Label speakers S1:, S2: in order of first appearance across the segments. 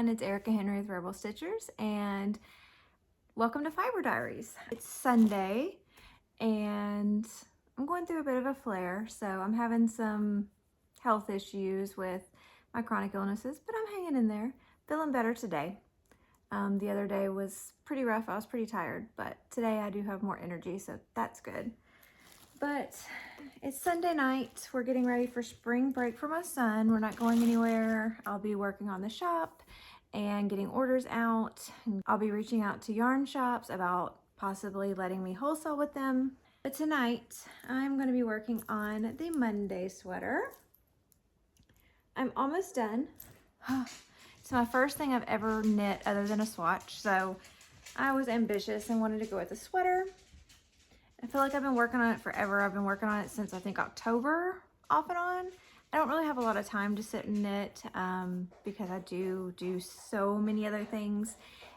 S1: everyone, it's Erica Henry with Rebel Stitchers, and welcome to Fiber Diaries. It's Sunday, and I'm going through a bit of a flare, so I'm having some health issues with my chronic illnesses, but I'm hanging in there, feeling better today. The other day was pretty rough, I was pretty tired, but today I do have more energy, so that's good. But it's Sunday night. We're getting ready for spring break for my son. We're not going anywhere. I'll be working on the shop and getting orders out. I'll be reaching out to yarn shops about possibly letting me wholesale with them. But tonight, I'm going to be working on the Monday sweater. I'm almost done. It's my first thing I've ever knit other than a swatch, so I was ambitious and wanted to go with a sweater. I feel like I've been working on it forever. I've been working on it since I think October, off and on. I don't really have a lot of time to sit and knit because I do so many other things.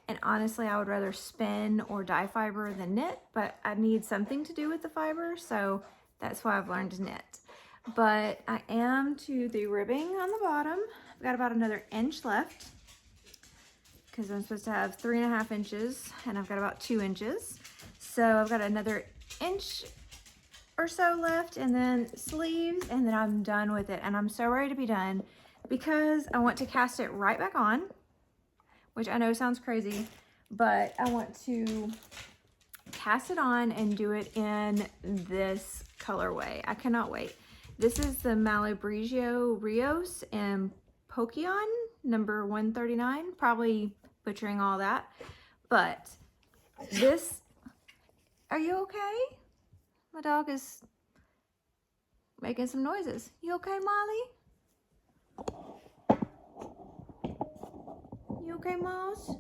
S1: And honestly, I would rather spin or dye fiber than knit, but I need something to do with the fiber, so that's why I've learned to knit. But I am to the ribbing on the bottom. I've got about another inch left because I'm supposed to have 3.5 inches and I've got about 2 inches. So I've got another inch or so left, and then sleeves, and then I'm done with it. And I'm so ready to be done because I want to cast it right back on, which I know sounds crazy, but I want to cast it on and do it in this colorway. I cannot wait. This is the Malabrigio Rios and Pokion number 139, probably butchering all that, but this, are you okay? My dog is making some noises. You okay, Molly? You okay, Mouse?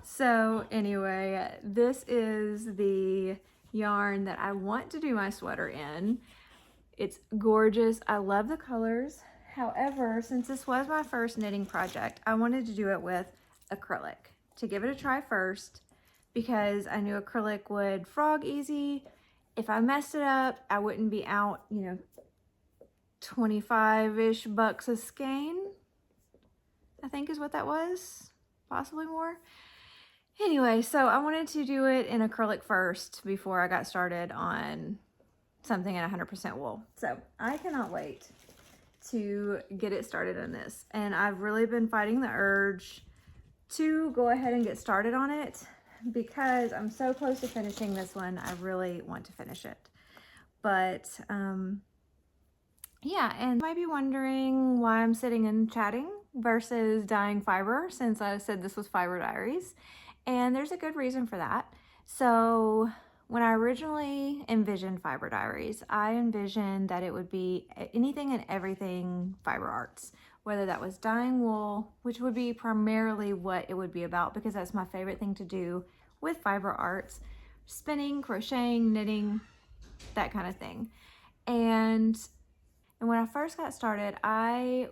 S1: So anyway, this is the yarn that I want to do my sweater in. It's gorgeous. I love the colors. However, since this was my first knitting project, I wanted to do it with acrylic to give it a try first because I knew acrylic would frog easy. If I messed it up, I wouldn't be out, 25-ish bucks a skein, I think is what that was, possibly more. Anyway, so I wanted to do it in acrylic first before I got started on something in 100% wool. So I cannot wait to get it started on this. And I've really been fighting the urge to go ahead and get started on it because I'm so close to finishing this one. I really want to finish it. But yeah, and you might be wondering why I'm sitting and chatting versus dyeing fiber, since I said this was Fiber Diaries. And there's a good reason for that. So when I originally envisioned Fiber Diaries, I envisioned that it would be anything and everything fiber arts, whether that was dyeing wool, which would be primarily what it would be about because that's my favorite thing to do with fiber arts, spinning, crocheting, knitting, that kind of thing. And when I first got started, I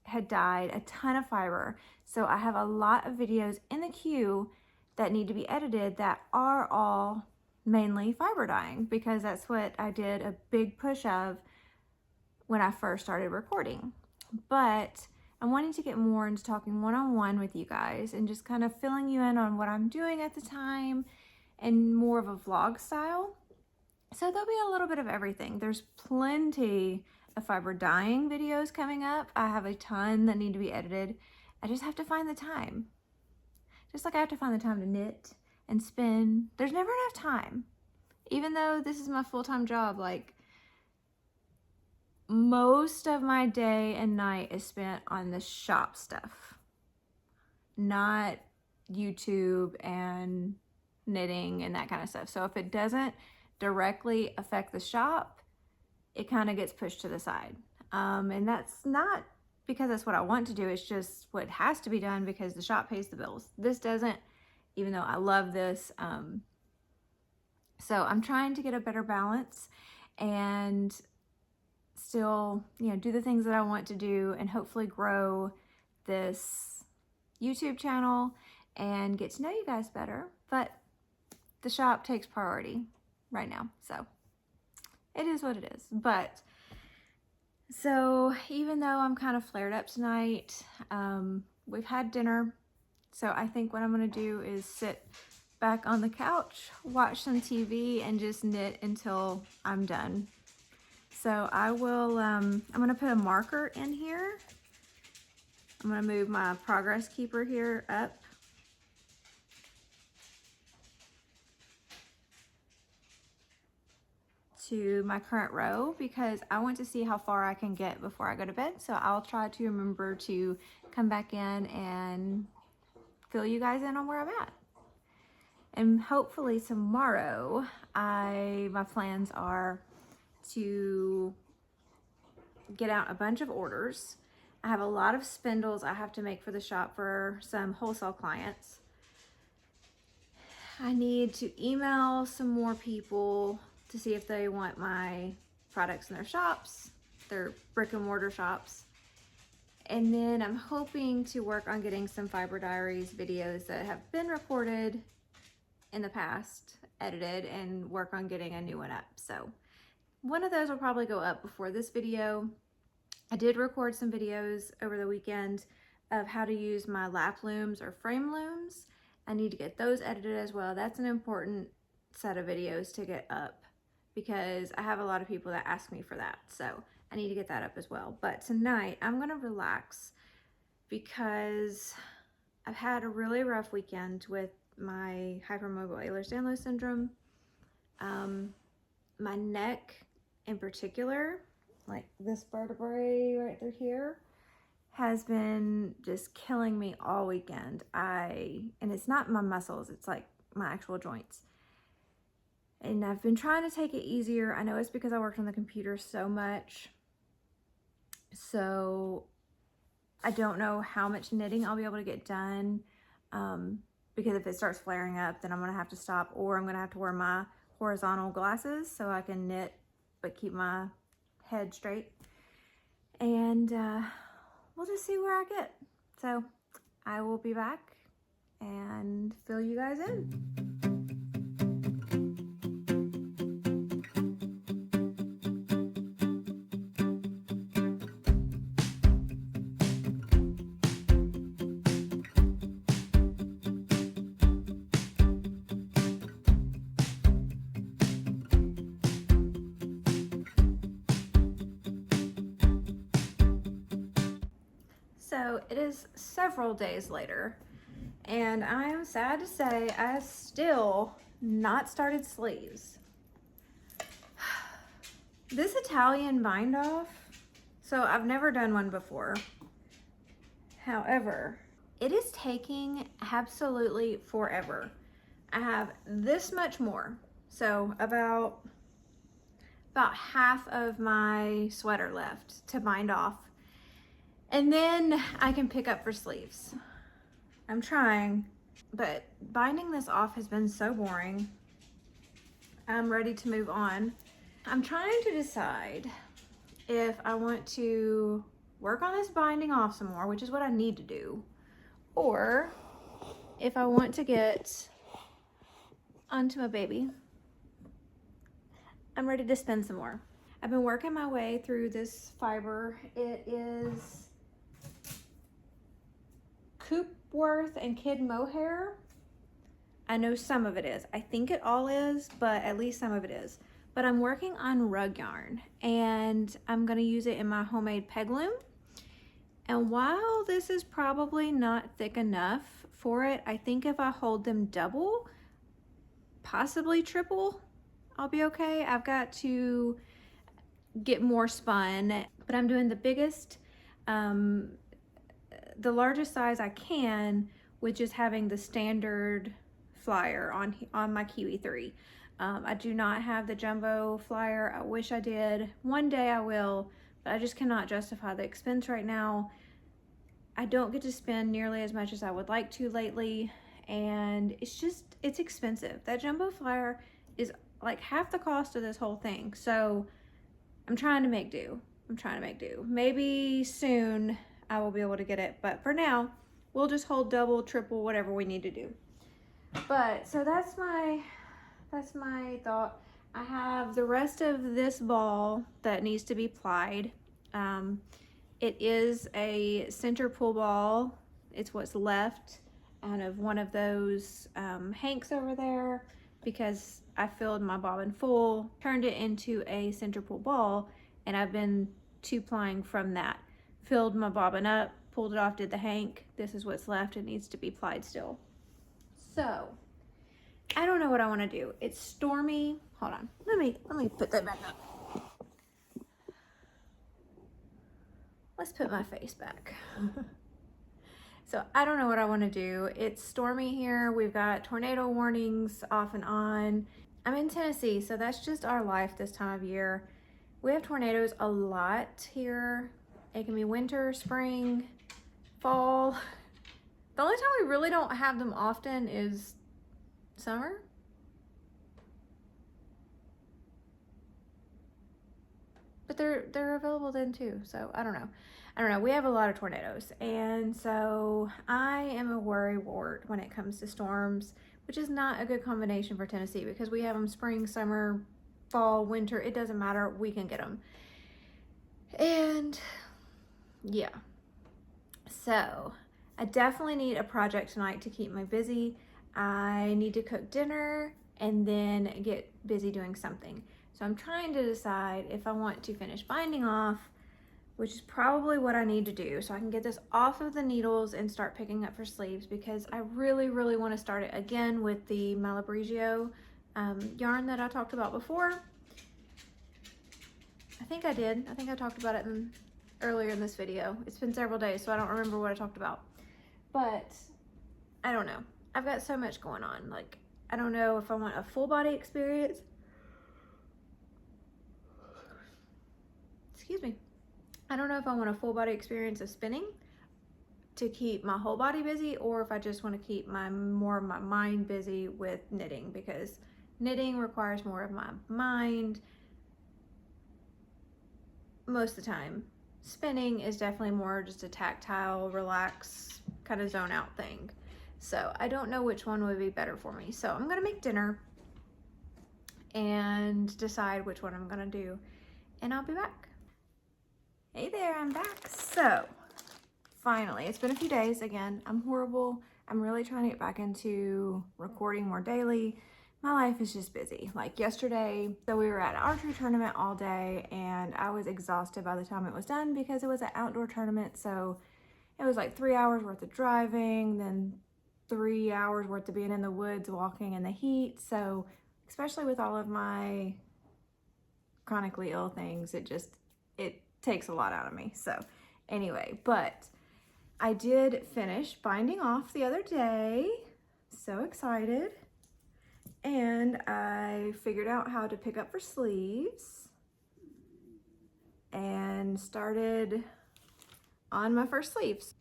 S1: had dyed a ton of fiber. So I have a lot of videos in the queue that need to be edited that are all mainly fiber dyeing because that's what I did a big push of when I first started recording. But I'm wanting to get more into talking one-on-one with you guys and just kind of filling you in on what I'm doing at the time and more of a vlog style. So there'll be a little bit of everything. There's plenty of fiber dyeing videos coming up. I have a ton that need to be edited. I just have to find the time. Just like I have to find the time to knit and spin. There's never enough time. Even though this is my full-time job, like most of my day and night is spent on the shop stuff, not YouTube and knitting and that kind of stuff. So if it doesn't directly affect the shop, it kind of gets pushed to the side. And that's not because that's what I want to do. It's just what has to be done because the shop pays the bills. This doesn't, even though I love this. So I'm trying to get a better balance and still, do the things that I want to do and hopefully grow this YouTube channel and get to know you guys better. But the shop takes priority right now. So it is what it is. But So even though I'm kind of flared up tonight, we've had dinner. So I think what I'm gonna do is sit back on the couch, watch some TV, and just knit until I'm done. So I will, I'm gonna put a marker in here. I'm gonna move my progress keeper here up. To my current row because I want to see how far I can get before I go to bed. So I'll try to remember to come back in and fill you guys in on where I'm at. And hopefully tomorrow, my plans are to get out a bunch of orders. I have a lot of spindles I have to make for the shop for some wholesale clients. I need to email some more people to see if they want my products in their shops, their brick and mortar shops. And then I'm hoping to work on getting some Fiber Diaries videos that have been recorded in the past, edited, and work on getting a new one up. So one of those will probably go up before this video. I did record some videos over the weekend of how to use my lap looms or frame looms. I need to get those edited as well. That's an important set of videos to get up because I have a lot of people that ask me for that. So I need to get that up as well. But tonight I'm gonna relax because I've had a really rough weekend with my hypermobile Ehlers-Danlos syndrome. My neck in particular, like this vertebrae right through here, has been just killing me all weekend. And it's not my muscles, it's like my actual joints. And I've been trying to take it easier. I know it's because I worked on the computer so much. So I don't know how much knitting I'll be able to get done. Because if it starts flaring up, then I'm gonna have to stop, or I'm gonna have to wear my horizontal glasses so I can knit but keep my head straight. And we'll just see where I get. So I will be back and fill you guys in. So it is several days later, and I am sad to say I have still not started sleeves. This Italian bind off, so I've never done one before. However, it is taking absolutely forever. I have this much more, so about half of my sweater left to bind off. And then I can pick up for sleeves. I'm trying, but binding this off has been so boring. I'm ready to move on. I'm trying to decide if I want to work on this binding off some more, which is what I need to do, or if I want to get onto my baby. I'm ready to spin some more. I've been working my way through this fiber. It is Coopworth and Kid Mohair. I know some of it is. I think it all is, but at least some of it is. But I'm working on rug yarn, and I'm gonna use it in my homemade peg loom. And while this is probably not thick enough for it, I think if I hold them double, possibly triple, I'll be okay. I've got to get more spun, but I'm doing the biggest, the largest size I can with just having the standard flyer on my Kiwi 3. I do not have the jumbo flyer. I wish I did. One day I will, but I just cannot justify the expense right now. I don't get to spend nearly as much as I would like to lately, and it's expensive. That jumbo flyer is like half the cost of this whole thing. So I'm trying to make do. Maybe soon I will be able to get it, but for now, we'll just hold double, triple, whatever we need to do. But so that's my thought. I have the rest of this ball that needs to be plied. It is a center pull ball. It's what's left out of one of those hanks over there, because I filled my bobbin full, turned it into a center pull ball, and I've been two-plying from that. Filled my bobbin up, pulled it off, did the hank. This is what's left. It needs to be plied still. So I don't know what I want to do. It's stormy. Hold on. Let me put that back up. Let's put my face back. So I don't know what I want to do. It's stormy here. We've got tornado warnings off and on. I'm in Tennessee, so that's just our life this time of year. We have tornadoes a lot here. It can be winter, spring, fall. The only time we really don't have them often is summer. But they're available then too, so I don't know. We have a lot of tornadoes, and so I am a worrywart when it comes to storms, which is not a good combination for Tennessee because we have them spring, summer, fall, winter. It doesn't matter. We can get them. And yeah, so I definitely need a project tonight to keep me busy. I need to cook dinner and then get busy doing something. So I'm trying to decide if I want to finish binding off, which is probably what I need to do, so I can get this off of the needles and start picking up for sleeves, because I really want to start it again with the Malabrigio yarn that I talked about before. I think I did. I think I talked about it earlier in this video. It's been several days, so I don't remember what I talked about. But I don't know. I've got so much going on. Like, I don't know if I want a full body experience. Excuse me. I don't know if I want a full body experience of spinning to keep my whole body busy, or if I just want to keep more of my mind busy with knitting, because knitting requires more of my mind most of the time. Spinning is definitely more just a tactile, relax, kind of zone out thing. So I don't know which one would be better for me. So I'm gonna make dinner and decide which one I'm gonna do, and I'll be back. Hey there, I'm back. So finally, it's been a few days. Again, I'm horrible. I'm really trying to get back into recording more daily. My life is just busy. Like yesterday, so we were at an archery tournament all day, and I was exhausted by the time it was done because it was an outdoor tournament. So it was like 3 hours worth of driving, then 3 hours worth of being in the woods, walking in the heat. So especially with all of my chronically ill things, it takes a lot out of me. So anyway, but I did finish binding off the other day. So excited. And I figured out how to pick up for sleeves and started on my first sleeves.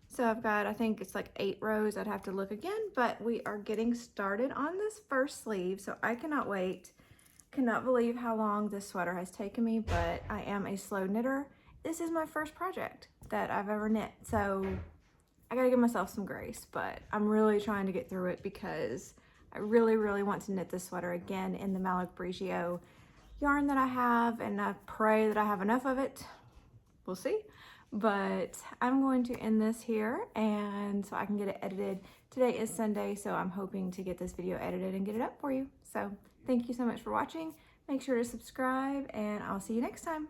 S1: So I've got, I think it's like 8 rows. I'd have to look again, but we are getting started on this first sleeve. So I cannot wait. Cannot believe how long this sweater has taken me, but I am a slow knitter. This is my first project that I've ever knit, so I gotta give myself some grace, but I'm really trying to get through it because I really want to knit this sweater again in the Malabrigio yarn that I have, and I pray that I have enough of it. We'll see. But I'm going to end this here, and so I can get it edited. Today is Sunday, so I'm hoping to get this video edited and get it up for you. So thank you so much for watching. Make sure to subscribe, and I'll see you next time.